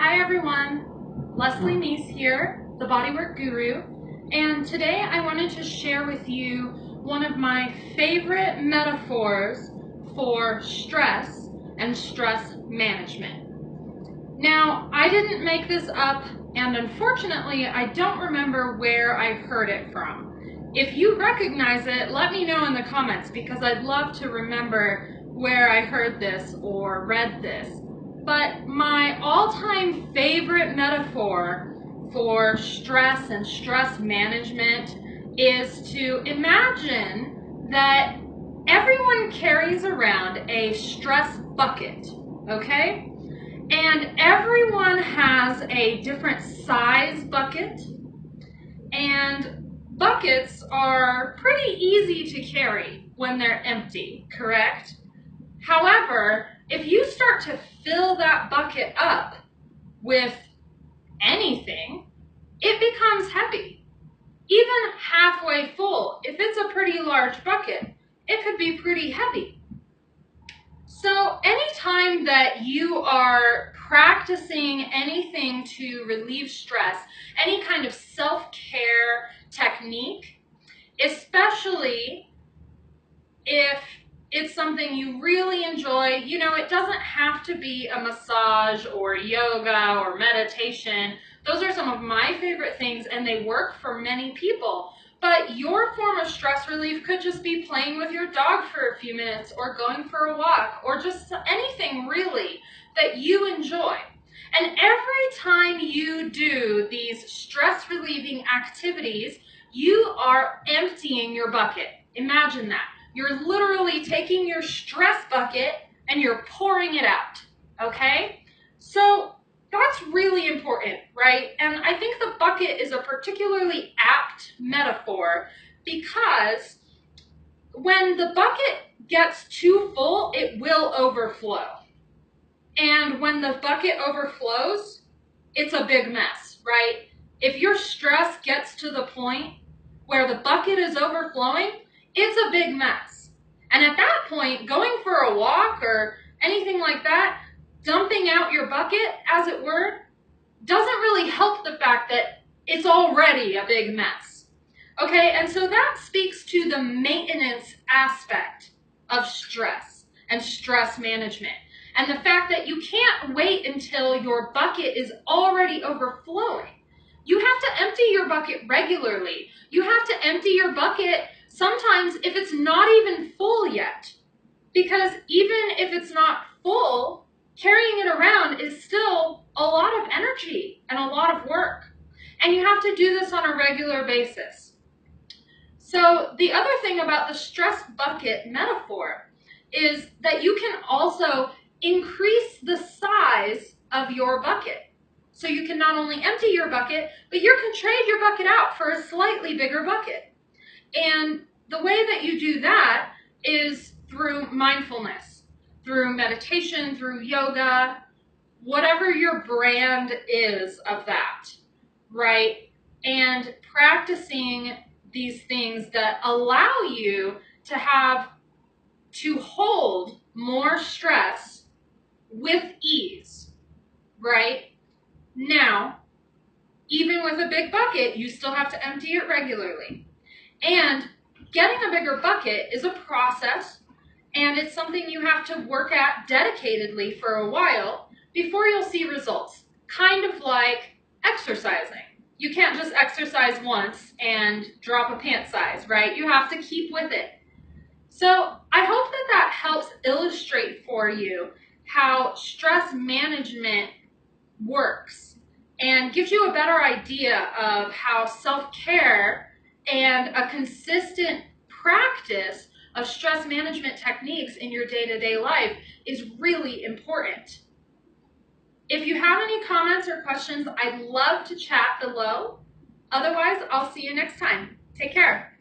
Hi everyone, Leslie Neese here, the Bodywork Guru, and today I wanted to share with you one of my favorite metaphors for stress and stress management. Now, I didn't make this up, and unfortunately I don't remember where I heard it from. If you recognize it, let me know in the comments because I'd love to remember where I heard this or read this. But my all-time favorite metaphor for stress and stress management is to imagine that everyone carries around a stress bucket, okay? And everyone has a different size bucket, and buckets are pretty easy to carry when they're empty, correct? However, if you start to fill that bucket up with anything, it becomes heavy. Even halfway full, if it's a pretty large bucket, it could be pretty heavy. So anytime that you are practicing anything to relieve stress, any kind of self-care technique, especially if it's something you really enjoy, you know, it doesn't have to be a massage or yoga or meditation. Those are some of my favorite things and they work for many people. But your form of stress relief could just be playing with your dog for a few minutes or going for a walk or just anything really that you enjoy. And every time you do these stress relieving activities, you are emptying your bucket. Imagine that. You're literally taking your stress bucket and you're pouring it out, okay? So that's really important, right? And I think the bucket is a particularly apt metaphor because when the bucket gets too full, it will overflow. And when the bucket overflows, it's a big mess, right? If your stress gets to the point where the bucket is overflowing, it's a big mess. And at that point, going for a walk or anything like that, dumping out your bucket, as it were, doesn't really help the fact that it's already a big mess. Okay, and so that speaks to the maintenance aspect of stress and stress management. And the fact that you can't wait until your bucket is already overflowing. You have to empty your bucket regularly. You have to empty your bucket sometimes if it's not even full yet. Because even if it's not full, carrying it around is still a lot of energy and a lot of work. And you have to do this on a regular basis. So the other thing about the stress bucket metaphor is that you can also increase the size of your bucket. So you can not only empty your bucket, but you can trade your bucket out for a slightly bigger bucket. And the way that you do that is through mindfulness, through meditation, through yoga, whatever your brand is of that, right? And practicing these things that allow you to hold more stress with ease, right? Now, even with a big bucket, you still have to empty it regularly. And getting a bigger bucket is a process, and it's something you have to work at dedicatedly for a while before you'll see results. Kind of like exercising. You can't just exercise once and drop a pant size, right? You have to keep with it. So I hope that that helps illustrate for you how stress management works and gives you a better idea of how self-care and a consistent practice of stress management techniques in your day-to-day life is really important. If you have any comments or questions, I'd love to chat below. Otherwise, I'll see you next time. Take care.